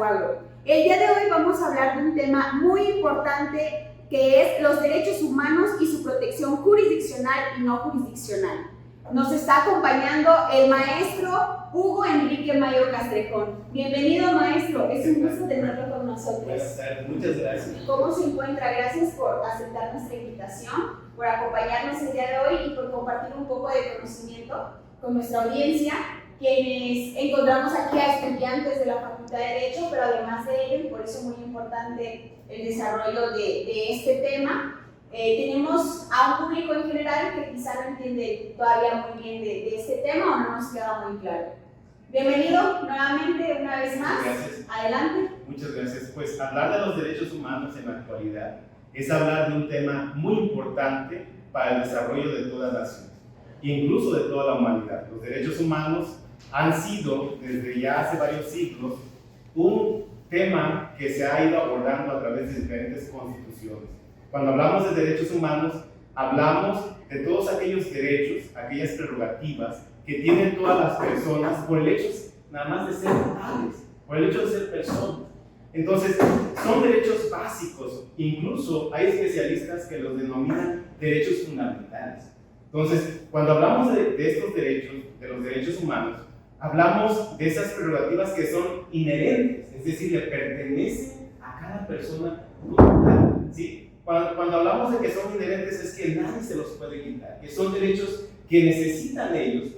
Cuadro. El día de hoy vamos a hablar de un tema muy importante que es los derechos humanos y su protección jurisdiccional y no jurisdiccional. Nos está acompañando el maestro Hugo Enrique Mayo Castrejón. Bienvenido, maestro, es un gusto tenerlo con nosotros. Buenas tardes, muchas gracias. ¿Cómo se encuentra? Gracias por aceptar nuestra invitación, por acompañarnos el día de hoy y por compartir un poco de conocimiento con nuestra audiencia, quienes encontramos aquí a estudiantes de la Facultad de Derecho, pero además de ello, y por eso muy importante el desarrollo de este tema, tenemos a un público en general que quizá no entiende todavía muy bien de este tema o no nos queda muy claro. Bienvenido nuevamente una vez más. Gracias. Adelante. Muchas gracias. Pues hablar de los derechos humanos en la actualidad es hablar de un tema muy importante para el desarrollo de toda nación, incluso de toda la humanidad. Los derechos humanos han sido, desde ya hace varios siglos, un tema que se ha ido abordando a través de diferentes constituciones. Cuando hablamos de derechos humanos, hablamos de todos aquellos derechos, aquellas prerrogativas que tienen todas las personas por el hecho nada más de ser tales, por el hecho de ser personas. Entonces, son derechos básicos, incluso hay especialistas que los denominan derechos fundamentales. Entonces, cuando hablamos de estos derechos, de los derechos humanos, hablamos de esas prerrogativas que son inherentes, es decir, le pertenecen a cada persona como tal, ¿sí? Cuando hablamos de que son inherentes es que nadie se los puede quitar, que son derechos que necesitan ellos,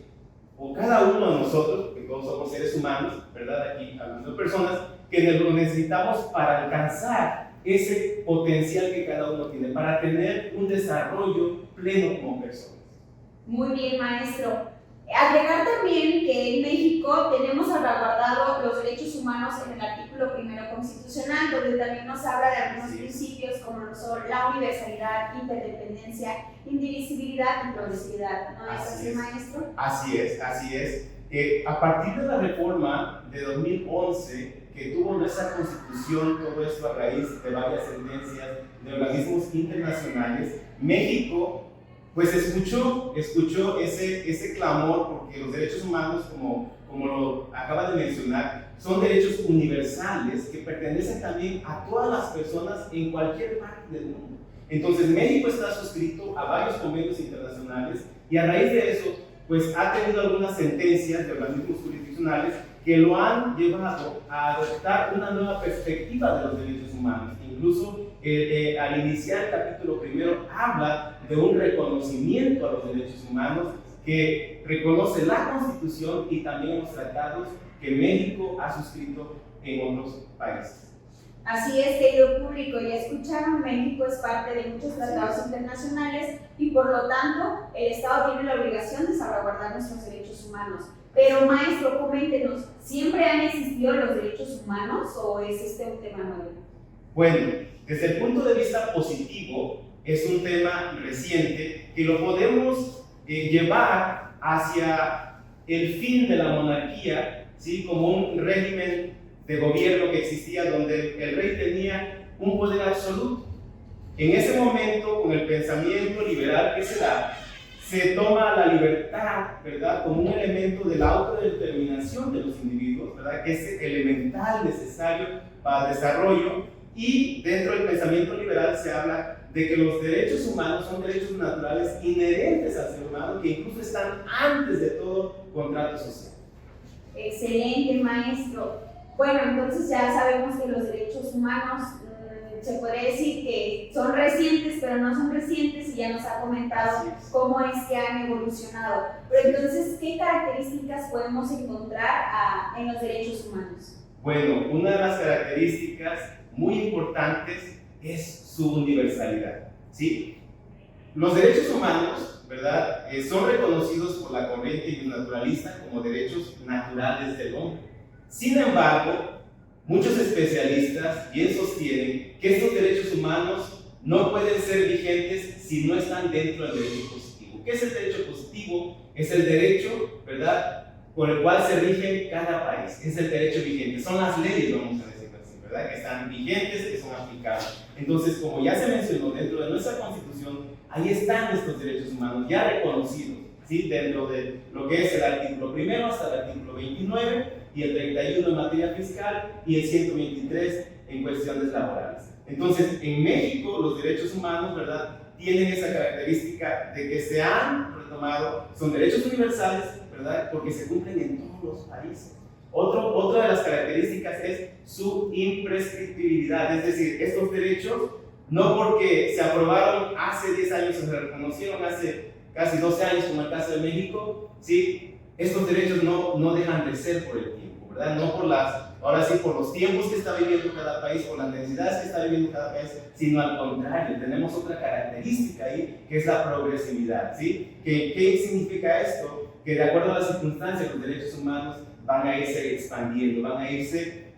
o cada uno de nosotros, que todos somos seres humanos, ¿verdad? Aquí hablando de personas, que lo necesitamos para alcanzar ese potencial que cada uno tiene, para tener un desarrollo pleno como personas. Muy bien, maestro. Agregar también que en México tenemos salvaguardado los derechos humanos en el artículo 1 constitucional, donde también nos habla de algunos principios como son la universalidad, interdependencia, indivisibilidad y progresividad. ¿No es así, maestro? Así es, así es. A partir de la reforma de 2011, que tuvo nuestra constitución, todo esto a raíz de varias sentencias de organismos internacionales, México pues escuchó ese clamor, porque los derechos humanos, como lo acaba de mencionar, son derechos universales que pertenecen también a todas las personas en cualquier parte del mundo. Entonces México está suscrito a varios convenios internacionales y a raíz de eso pues ha tenido algunas sentencias de organismos jurisdiccionales que lo han llevado a adoptar una nueva perspectiva de los derechos humanos. Incluso al iniciar el capítulo 1 habla de un reconocimiento a los derechos humanos que reconoce la Constitución y también los tratados que México ha suscrito en otros países. Así es, querido público, ya escucharon, México es parte de muchos tratados internacionales y por lo tanto el Estado tiene la obligación de salvaguardar nuestros derechos humanos. Pero maestro, coméntenos, ¿siempre han existido los derechos humanos o es este un tema nuevo? Bueno, desde el punto de vista positivo, es un tema reciente que lo podemos llevar hacia el fin de la monarquía, ¿sí? Como un régimen de gobierno que existía donde el rey tenía un poder absoluto. En ese momento, con el pensamiento liberal que se da, se toma la libertad, ¿verdad?, como un elemento de la autodeterminación de los individuos, ¿verdad?, que es elemental, necesario para el desarrollo, y dentro del pensamiento liberal se habla de que los derechos humanos son derechos naturales inherentes al ser humano, que incluso están antes de todo contrato social. Excelente, maestro. Bueno, entonces ya sabemos que los derechos humanos se puede decir que son recientes, pero no son recientes y ya nos ha comentado cómo es que han evolucionado. Pero entonces, ¿qué características podemos encontrar en los derechos humanos? Bueno, una de las características muy importantes es su universalidad, ¿sí? Los derechos humanos, ¿verdad?, son reconocidos por la corriente naturalista como derechos naturales del hombre. Sin embargo, muchos especialistas bien sostienen que estos derechos humanos no pueden ser vigentes si no están dentro del derecho positivo. ¿Qué es el derecho positivo? Es el derecho, ¿verdad?, por el cual se rige cada país. Es el derecho vigente. Son las leyes, vamos a decirlo así, ¿verdad?, que están vigentes, que son aplicables. Entonces, como ya se mencionó, dentro de nuestra Constitución, ahí están estos derechos humanos ya reconocidos, ¿sí?, dentro de lo que es el artículo 1 hasta el artículo 29, y el 31 en materia fiscal y el 123 en cuestiones laborales. Entonces, en México los derechos humanos, ¿verdad?, tienen esa característica de que se han retomado, son derechos universales, ¿verdad?, porque se cumplen en todos los países. Otra de las características es su imprescriptibilidad, es decir, estos derechos, no porque se aprobaron hace 10 años o se reconocieron hace casi 12 años, como el caso de México, ¿sí?, estos derechos no dejan de ser por el tiempo, ¿verdad? No por ahora sí, por los tiempos que está viviendo cada país, por las necesidades que está viviendo cada país, sino al contrario, tenemos otra característica ahí, que es la progresividad, ¿sí? ¿Qué significa esto? Que de acuerdo a las circunstancias, los derechos humanos van a irse expandiendo, van a irse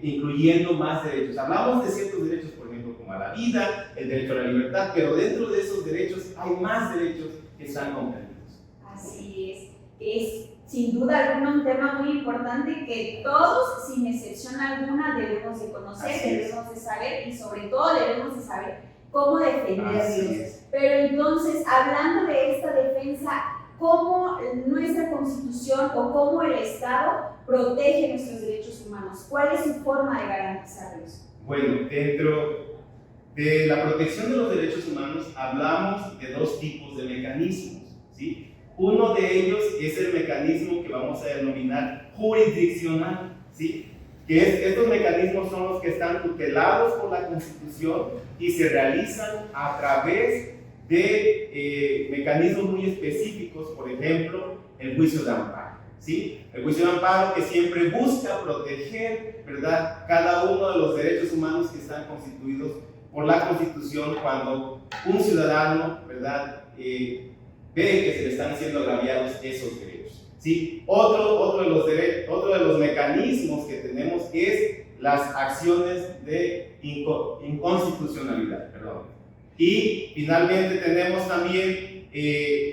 incluyendo más derechos. Hablamos de ciertos derechos, por ejemplo, como a la vida, el derecho a la libertad, pero dentro de esos derechos hay más derechos que están comprendidos. Así es sin duda alguna un tema muy importante que todos, sin excepción alguna, debemos de conocer, debemos de saber y sobre todo debemos de saber cómo defenderlos. Pero entonces, hablando de esta defensa, ¿cómo nuestra Constitución o cómo el Estado protege nuestros derechos humanos? ¿Cuál es su forma de garantizarlos? Bueno, dentro de la protección de los derechos humanos hablamos de dos tipos de mecanismos, ¿sí? Uno de ellos es el mecanismo que vamos a denominar jurisdiccional, ¿sí? Estos mecanismos son los que están tutelados por la Constitución y se realizan a través de mecanismos muy específicos, por ejemplo, el juicio de amparo, ¿sí? El juicio de amparo que siempre busca proteger, ¿verdad?, cada uno de los derechos humanos que están constituidos por la Constitución cuando un ciudadano, ¿verdad?, ve que se le están siendo agraviados esos derechos, ¿sí? Otro de los mecanismos que tenemos es las acciones de inconstitucionalidad, perdón. Y finalmente tenemos también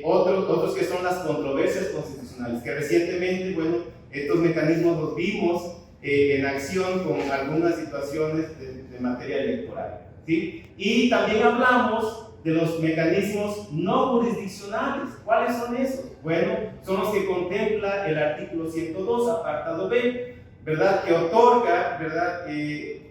otros que son las controversias constitucionales, que recientemente, bueno, estos mecanismos los vimos en acción con algunas situaciones de materia electoral, ¿sí? Y también hablamos de los mecanismos no jurisdiccionales. ¿Cuáles son esos? Bueno, son los que contempla el artículo 102, apartado B, ¿verdad?, que otorga, ¿verdad?,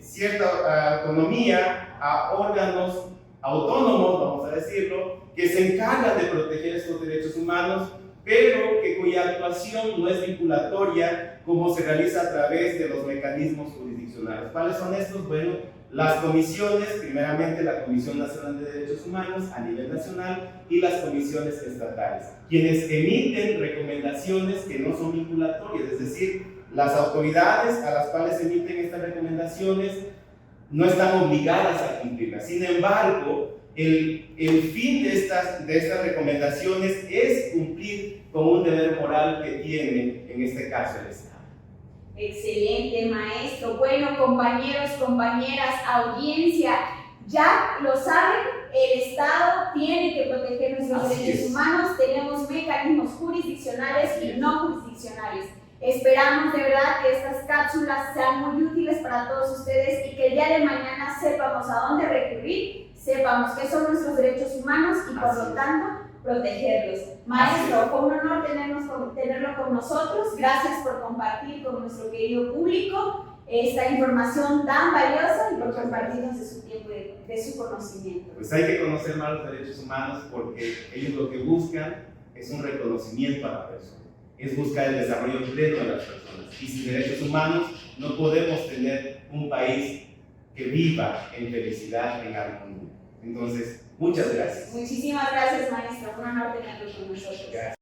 cierta autonomía a órganos autónomos, vamos a decirlo, que se encargan de proteger estos derechos humanos, pero cuya actuación no es vinculatoria como se realiza a través de los mecanismos jurisdiccionales. ¿Cuáles son estos? Bueno, las comisiones, primeramente la Comisión Nacional de Derechos Humanos a nivel nacional y las comisiones estatales, quienes emiten recomendaciones que no son vinculatorias, es decir, las autoridades a las cuales emiten estas recomendaciones no están obligadas a cumplirlas. Sin embargo, el fin de estas recomendaciones es cumplir con un deber moral que tiene, en este caso, el Estado. Excelente, maestro. Bueno, compañeros, compañeras, audiencia, ya lo saben, el Estado tiene que proteger nuestros derechos humanos, tenemos mecanismos jurisdiccionales y no jurisdiccionales. Esperamos de verdad que estas cápsulas sean muy útiles para todos ustedes y que el día de mañana sepamos a dónde recurrir, sepamos qué son nuestros derechos humanos y por lo tanto protegerlos. Maestro, fue un honor tenerlo con nosotros. Gracias por compartir con nuestro querido público esta información tan valiosa y por compartirnos de su tiempo y de su conocimiento. Pues hay que conocer más los derechos humanos porque ellos lo que buscan es un reconocimiento a la persona, es buscar el desarrollo pleno de las personas. Y sin derechos humanos no podemos tener un país que viva en felicidad, en armonía. Entonces, muchas gracias. Muchísimas gracias, maestro. Un honor tenerlo con nosotros. Gracias.